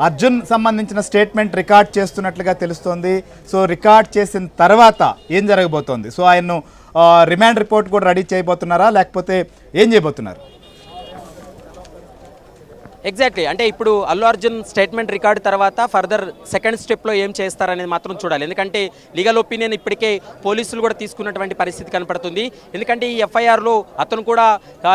అర్జున్ సంబంధించిన statement record చేస్తున్నట్లుగా తెలుస్తోంది. సో రికార్డ్ చేసిన తర్వాత ఏం జరగబోతోంది? సో ఆయన్ను రిమాండ్ రిపోర్ట్ కూడా రెడీ చేయబోతున్నారా, లేకపోతే ఏం చేయబోతున్నారు? ఎగ్జాక్ట్లీ, అంటే ఇప్పుడు అల్లు అర్జున్ స్టేట్మెంట్ రికార్డు తర్వాత ఫర్దర్ సెకండ్ స్టెప్లో ఏం చేస్తారనేది మాత్రం చూడాలి. ఎందుకంటే లీగల్ ఒపీనియన్ ఇప్పటికే పోలీసులు కూడా తీసుకున్నటువంటి పరిస్థితి కనపడుతుంది. ఎందుకంటే ఈ ఎఫ్ఐఆర్లో అతను కూడా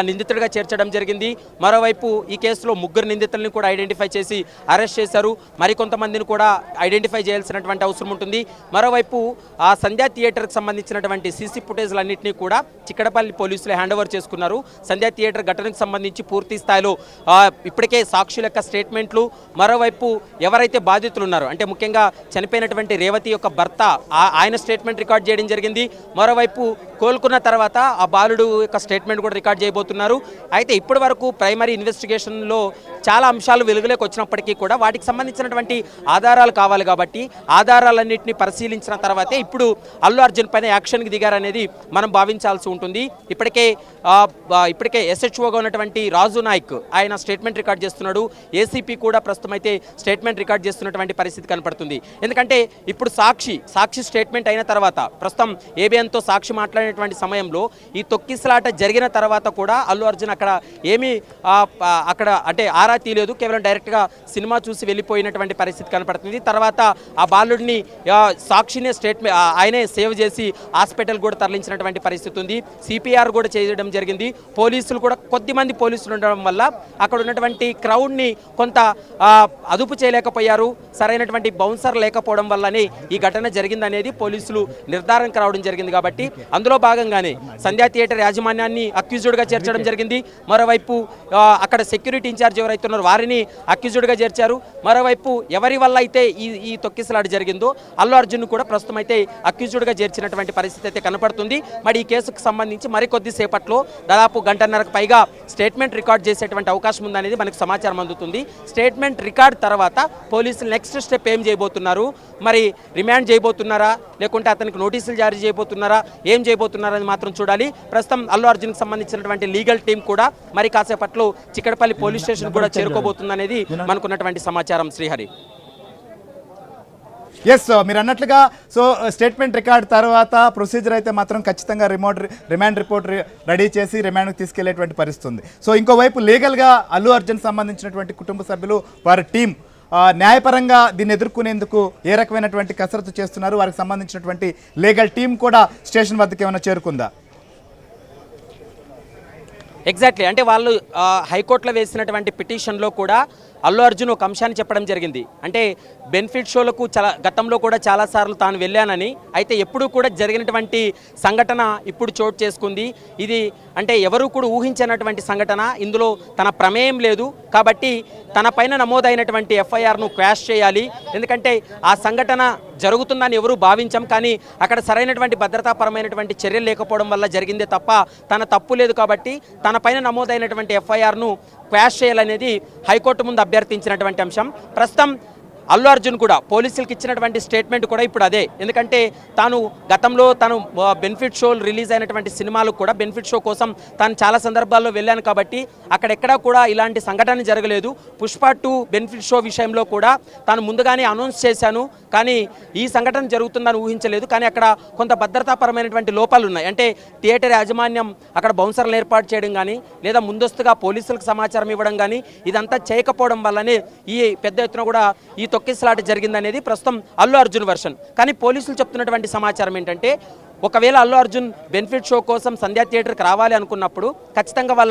నిందితుడిగా చేర్చడం జరిగింది. మరోవైపు ఈ కేసులో 3 నిందితులను కూడా ఐడెంటిఫై చేసి అరెస్ట్ చేశారు. మరికొంతమందిని కూడా ఐడెంటిఫై చేయాల్సినటువంటి అవసరం ఉంటుంది. మరోవైపు ఆ సంధ్యా థియేటర్కి సంబంధించినటువంటి సీసీ ఫుటేజ్లన్నింటినీ కూడా చిక్కడపల్లి పోలీసులు హ్యాండ్ ఓవర్ చేసుకున్నారు. సంధ్యా థియేటర్ ఘటనకు సంబంధించి పూర్తి స్థాయిలో ఇప్పటికే సాక్షుల యొక్క స్టేట్మెంట్లు, మరోవైపు ఎవరైతే బాధితులు ఉన్నారో అంటే ముఖ్యంగా చనిపోయినటువంటి రేవతి యొక్క భర్త ఆయన స్టేట్మెంట్ రికార్డ్ చేయడం జరిగింది. మరోవైపు కోలుకున్న తర్వాత ఆ బాలుడు యొక్క స్టేట్మెంట్ కూడా రికార్డ్ చేయబోతున్నారు. అయితే ఇప్పటి వరకు ప్రైమరీ ఇన్వెస్టిగేషన్లో చాలా అంశాలు వెలుగులోకి వచ్చినప్పటికీ కూడా వాటికి సంబంధించినటువంటి ఆధారాలు కావాలి. కాబట్టి ఆధారాలన్నింటినీ పరిశీలించిన తర్వాతే ఇప్పుడు అల్లు అర్జున్ పైన యాక్షన్కి దిగారనేది మనం భావించాల్సి ఉంటుంది. ఇప్పటికే ఎస్హెచ్ఓగా ఉన్నటువంటి రాజు నాయక్ ఆయన స్టేట్మెంట్ రికార్డ్ చేస్తున్నాడు. ఏసీపీ కూడా ప్రస్తుతం అయితే స్టేట్మెంట్ రికార్డ్ చేస్తున్నటువంటి పరిస్థితి కనపడుతుంది. ఎందుకంటే ఇప్పుడు సాక్షి స్టేట్మెంట్ అయిన తర్వాత ప్రస్తుతం ఏబిఎన్తో సాక్షి మాట్లాడినటువంటి సమయంలో ఈ తొక్కిసలాట జరిగిన తర్వాత కూడా అల్లు అర్జున్ అక్కడ ఏమీ అంటే ఆరా తీయలేదు. కేవలం డైరెక్ట్గా సినిమా చూసి వెళ్ళిపోయినటువంటి పరిస్థితి కనపడుతుంది. తర్వాత ఆ బాలుడిని సాక్షినే స్టేట్మెంట్ ఆయనే సేవ్ చేసి హాస్పిటల్ కూడా తరలించినటువంటి పరిస్థితి ఉంది. సిపిఆర్ కూడా చేయడం జరిగింది. పోలీసులు కూడా కొద్దిమంది పోలీసులు ఉండడం వల్ల అక్కడ ఉన్నటువంటి క్రౌడ్ని కొంత అదుపు చేయలేకపోయారు. సరైనటువంటి బౌన్సర్ లేకపోవడం వల్లనే ఈ ఘటన జరిగిందనేది పోలీసులు నిర్ధారణకు రావడం జరిగింది. కాబట్టి అందులో భాగంగానే సంధ్యా థియేటర్ యాజమాన్యాన్ని అక్యూజ్డ్గా చేర్చడం జరిగింది. మరోవైపు అక్కడ సెక్యూరిటీ ఇన్ఛార్జ్ ఎవరైతే ఉన్నారో వారిని అక్యూజ్డ్గా చేర్చారు. మరోవైపు ఎవరి వల్ల అయితే ఈ తొక్కిసలాట జరిగిందో అల్లు అర్జున్ కూడా ప్రస్తుతం అయితే అక్యూజ్డ్గా చేర్చినటువంటి పరిస్థితి అయితే కనపడుతుంది. మరి ఈ కేసుకు సంబంధించి మరికొద్దిసేపట్లో దాదాపు గంటన్నరకు పైగా స్టేట్మెంట్ రికార్డ్ చేసేటువంటి అవకాశం ఉందనేది మనకు సమాచారం అందుతుంది. స్టేట్మెంట్ రికార్డ్ తర్వాత పోలీసులు నెక్స్ట్ స్టెప్ ఏం చేయబోతున్నారు, మరి రిమాండ్ చేయబోతున్నారా లేకుంటే అతనికి నోటీసులు జారీ చేయబోతున్నారా, ఏం చేయబోతున్నారని మాత్రం చూడాలి. ప్రస్తుతం అల్లు అర్జున్కి సంబంధించినటువంటి లీగల్ టీం కూడా మరి కాసేపట్లో చిక్కడపల్లి పోలీస్ స్టేషన్ కూడా చేరుకోబోతుందనేది మనకున్నటువంటి సమాచారం. శ్రీహరి. ఎస్, మీరు అన్నట్లుగా సో స్టేట్మెంట్ రికార్డ్ తర్వాత ప్రొసీజర్ అయితే మాత్రం ఖచ్చితంగా రిమాండ్ రిపోర్ట్ రెడీ చేసి రిమాండ్కి తీసుకెళ్లేటువంటి పరిస్థితి ఉంది. సో ఇంకోవైపు లీగల్గా అల్లు అర్జున్ సంబంధించినటువంటి కుటుంబ సభ్యులు వారి టీం న్యాయపరంగా దీన్ని ఎదుర్కొనేందుకు ఏ రకమైనటువంటి కసరత్తు చేస్తున్నారు? వారికి సంబంధించినటువంటి లీగల్ టీం కూడా స్టేషన్ వద్దకు ఏమైనా చేరుకుందా? ఎగ్జాక్ట్లీ, అంటే వాళ్ళు హైకోర్టులో వేసినటువంటి పిటిషన్లో కూడా అల్లు అర్జున్ ఒక అంశాన్ని చెప్పడం జరిగింది. అంటే బెనిఫిట్ షోలకు గతంలో కూడా చాలాసార్లు తాను వెళ్ళానని, అయితే ఎప్పుడూ కూడా జరిగినటువంటి సంఘటన ఇప్పుడు చోటు చేసుకుంది. ఇది అంటే ఎవరూ కూడా ఊహించినటువంటి సంఘటన, ఇందులో తన ప్రమేయం లేదు. కాబట్టి తన పైన నమోదైనటువంటి ఎఫ్ఐఆర్ను క్వాష్ చేయాలి. ఎందుకంటే ఆ సంఘటన జరుగుతుందని ఎవరూ భావించాం, కానీ అక్కడ సరైనటువంటి భద్రతాపరమైనటువంటి చర్యలు లేకపోవడం వల్ల జరిగిందే తప్ప తన తప్పు లేదు. కాబట్టి తన పైన నమోదైనటువంటి ఎఫ్ఐఆర్ను క్వాష్ చేయాలనేది హైకోర్టు ముందు అభ్యర్థించినటువంటి అంశం. ప్రస్తుతం అల్లు అర్జున్ కూడా పోలీసులకు ఇచ్చినటువంటి స్టేట్మెంట్ కూడా ఇప్పుడు అదే. ఎందుకంటే గతంలో తాను బెనిఫిట్ షోలు రిలీజ్ అయినటువంటి సినిమాలకు కూడా బెనిఫిట్ షో కోసం తాను చాలా సందర్భాల్లో వెళ్ళాను. కాబట్టి అక్కడెక్కడా కూడా ఇలాంటి సంఘటన జరగలేదు. పుష్ప 2 బెనిఫిట్ షో విషయంలో కూడా తాను ముందుగానే అనౌన్స్ చేశాను, కానీ ఈ సంఘటన జరుగుతుందని ఊహించలేదు. కానీ అక్కడ కొంత భద్రతాపరమైనటువంటి లోపాలు ఉన్నాయి. అంటే థియేటర్ యాజమాన్యం అక్కడ బౌన్సర్లు ఏర్పాటు చేయడం కానీ లేదా ముందస్తుగా పోలీసులకు సమాచారం ఇవ్వడం కానీ ఇదంతా చేయకపోవడం వల్లనే ఈ పెద్ద ఎత్తున కూడా ఈ తొక్కిసలాట జరిగిందనేది ప్రస్తుతం అల్లు అర్జున్ వర్షన్. కానీ పోలీసులు చెప్తున్నటువంటి సమాచారం ఏంటంటే ఒకవేళ అల్లు అర్జున్ బెనిఫిట్ షో కోసం సంధ్యా థియేటర్కి రావాలి అనుకున్నప్పుడు ఖచ్చితంగా వాళ్ళ